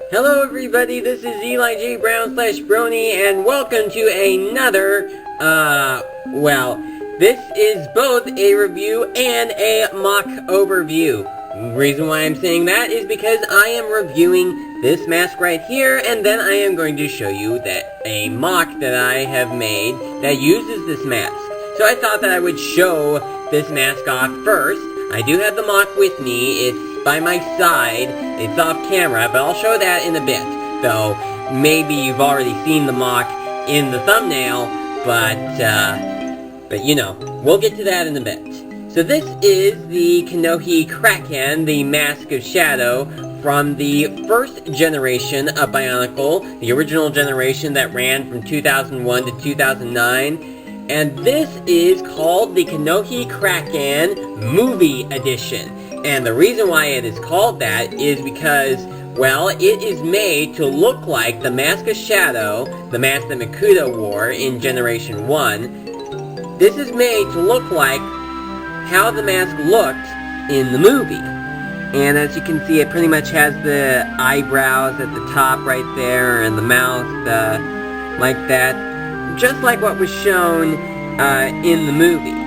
Hello everybody, this is Eli J. Brown / Brony, and welcome to another, this is both a review and a mock overview. Reason why I'm saying that is because I am reviewing this mask right here, and then I am going to show you that a mock that I have made that uses this mask. So I thought that I would show this mask off first. I do have the mock with me, it's by my side, it's off camera, but I'll show that in a bit. Though, maybe you've already seen the mock in the thumbnail, but you know, we'll get to that in a bit. So this is the Kanohi Kraahkan, the Mask of Shadow, from the first generation of Bionicle, the original generation that ran from 2001 to 2009. And this is called the Kanohi Kraahkan Movie Edition. And the reason why it is called that is because, well, it is made to look like the Mask of Shadow, the mask that Makuta wore in Generation 1. This is made to look like how the mask looked in the movie. And as you can see, it pretty much has the eyebrows at the top right there, and the mouth like that, just like what was shown in the movie.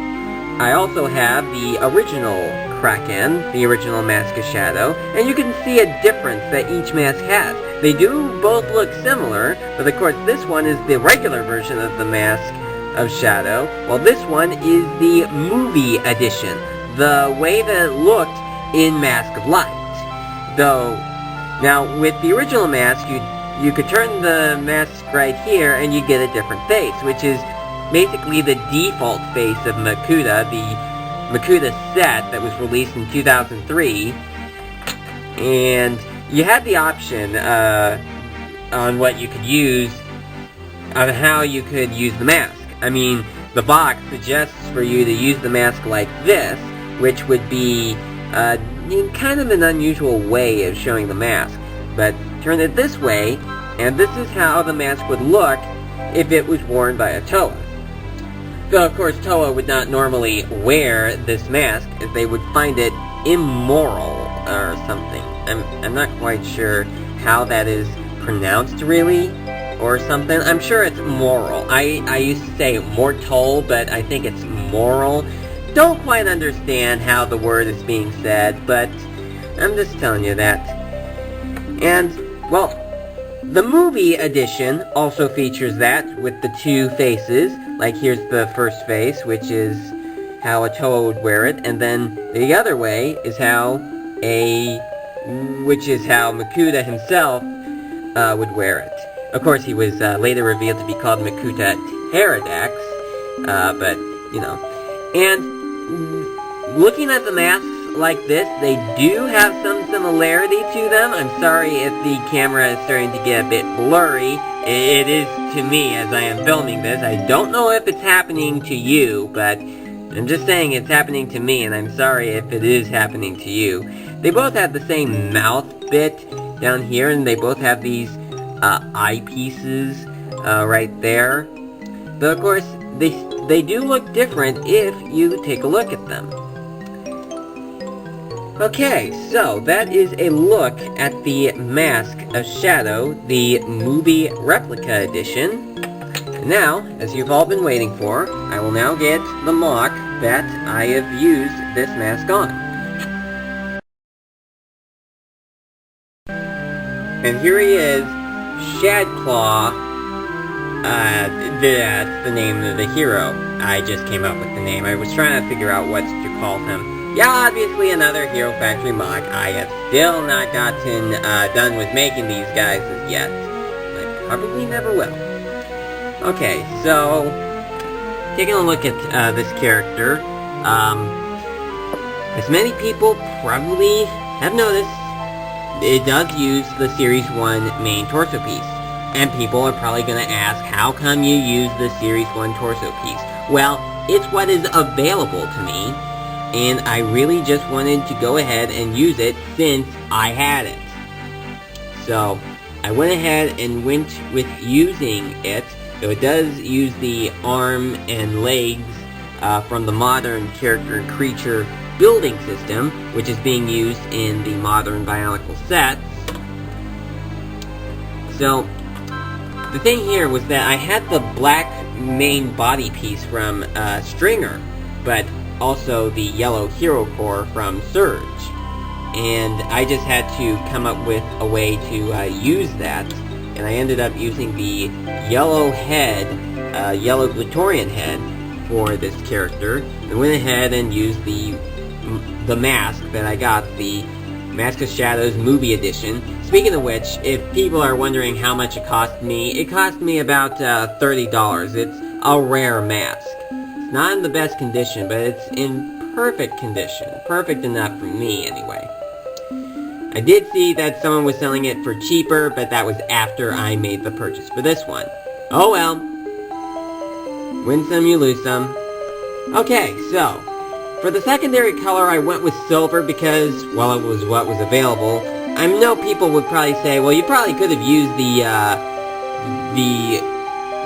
I also have the original Kraahkan, the original Mask of Shadow, and you can see a difference that each mask has. They do both look similar, but of course this one is the regular version of the Mask of Shadow, while this one is the movie edition, the way that it looked in Mask of Light. Though, now with the original mask, you could turn the mask right here and you get a different face, which is basically the default face of Makuta, the Makuta set that was released in 2003, and you had the option on what you could use, on how you could use the mask. I mean, the box suggests for you to use the mask like this, which would be kind of an unusual way of showing the mask, but turn it this way, and this is how the mask would look if it was worn by a Toa. Though, of course, Toa would not normally wear this mask, as they would find it immoral or something. I'm not quite sure how that is pronounced, really, or something. I'm sure it's moral. I used to say mortal, but I think it's moral. Don't quite understand how the word is being said, but I'm just telling you that. And, well, the movie edition also features that with the two faces. Like, here's the first face, which is how a Toa would wear it, and then the other way is how Makuta himself would wear it. Of course, he was later revealed to be called Makuta Pterodax, but, you know. And looking at the masks like this, they do have some similarity to them. I'm sorry if the camera is starting to get a bit blurry. It is to me as I am filming this. I don't know if it's happening to you, but I'm just saying it's happening to me, and I'm sorry if it is happening to you. They both have the same mouth bit down here, and they both have these eyepieces right there. But of course, they do look different if you take a look at them. Okay, so that is a look at the Mask of Shadow, the Movie Replica Edition. Now, as you've all been waiting for, I will now get the mock that I have used this mask on. And here he is, Shadclaw. That's the name of the hero. I just came up with the name. I was trying to figure out what to call him. Yeah, obviously another Hero Factory MOC. I have still not gotten done with making these guys as yet. I probably never will. Okay, so taking a look at this character, as many people probably have noticed, it does use the Series 1 main torso piece. And people are probably going to ask, how come you use the Series 1 torso piece? Well, it's what is available to me, and I really just wanted to go ahead and use it since I had it. So, I went ahead and went with using it, though it does use the arm and legs from the modern character and creature building system, which is being used in the modern Bionicle sets. So, the thing here was that I had the black main body piece from Stringer, but also the yellow hero core from Surge. And I just had to come up with a way to use that, and I ended up using the yellow head, yellow Glatorian head for this character. I went ahead and used the mask that I got, the Mask of Shadows movie edition. Speaking of which, if people are wondering how much it cost me about $30. It's a rare mask. It's not in the best condition, but it's in perfect condition. Perfect enough for me, anyway. I did see that someone was selling it for cheaper, but that was after I made the purchase for this one. Oh well. Win some, you lose some. Okay, so, for the secondary color I went with silver because, well, it was what was available. I know people would probably say, well, you probably could have used the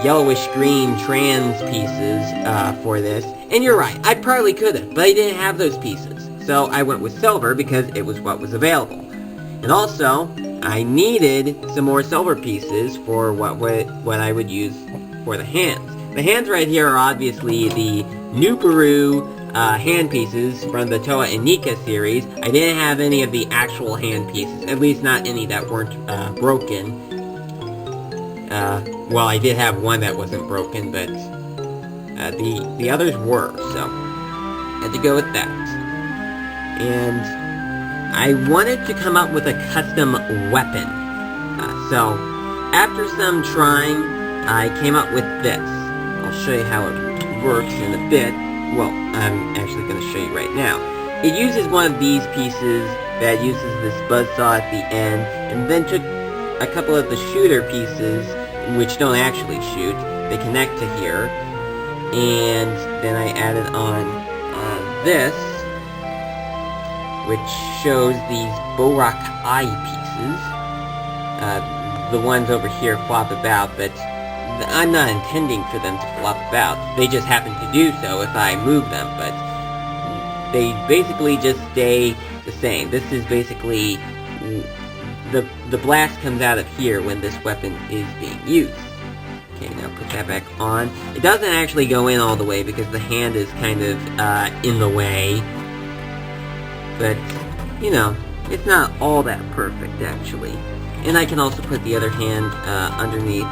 yellowish green trans pieces for this. And you're right, I probably could have, but I didn't have those pieces. So I went with silver because it was what was available. And also, I needed some more silver pieces for what I would use for the hands. The hands right here are obviously the Nuperu hand pieces from the Toa and Nika series. I didn't have any of the actual hand pieces, at least not any that weren't broken. Well, I did have one that wasn't broken, but the others were, so I had to go with that. And I wanted to come up with a custom weapon. So, after some trying, I came up with this. I'll show you how it works in a bit. Well, I'm actually going to show you right now. It uses one of these pieces that uses this buzzsaw at the end, and then took a couple of the shooter pieces, which don't actually shoot. They connect to here, and then I added on this, which shows these Borak eye pieces. The ones over here flop about, but I'm not intending for them to flop about. They just happen to do so if I move them, but they basically just stay the same. This is basically the blast comes out of here when this weapon is being used. Okay, now put that back on. It doesn't actually go in all the way because the hand is kind of in the way. But, you know, it's not all that perfect, actually. And I can also put the other hand underneath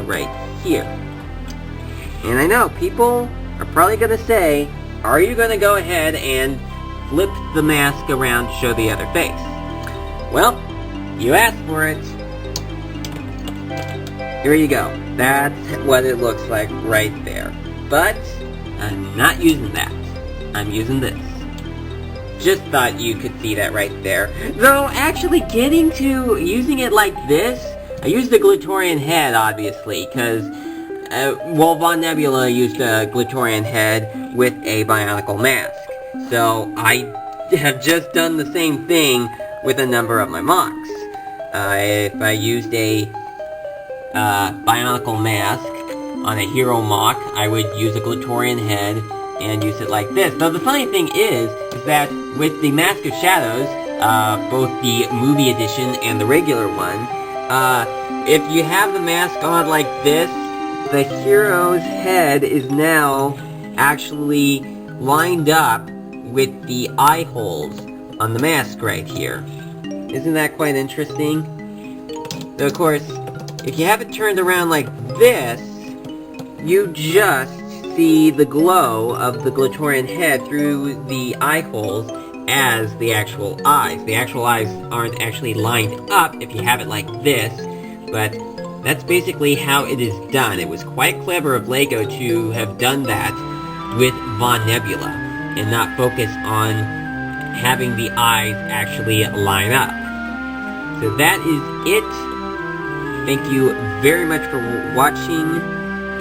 right here. And I know, people are probably going to say, are you going to go ahead and flip the mask around to show the other face? Well, you asked for it. Here you go. That's what it looks like right there. But, I'm not using that. I'm using this. Just thought you could see that right there. Though, actually getting to using it like this, I used the Glatorian head, obviously, because, well, Von Nebula used a Glatorian head with a Bionicle mask. So, I have just done the same thing with a number of my MOCs. If I used a Bionicle mask on a Hero MOC, I would use a Glatorian head and use it like this. Now, the funny thing is that with the Mask of Shadows, both the movie edition and the regular one, if you have the mask on like this, the hero's head is now actually lined up with the eye holes on the mask right here. Isn't that quite interesting? Though, of course, if you have it turned around like this, you just see the glow of the Glatorian head through the eye holes as the actual eyes. The actual eyes aren't actually lined up if you have it like this, but that's basically how it is done. It was quite clever of LEGO to have done that with Von Nebula, and not focus on having the eyes actually line up. So that is it. Thank you very much for watching,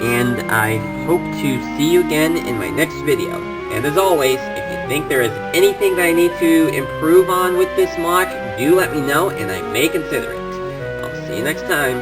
and I hope to see you again in my next video. And as always, if you think there is anything that I need to improve on with this MOC, do let me know, and I may consider it. I'll see you next time.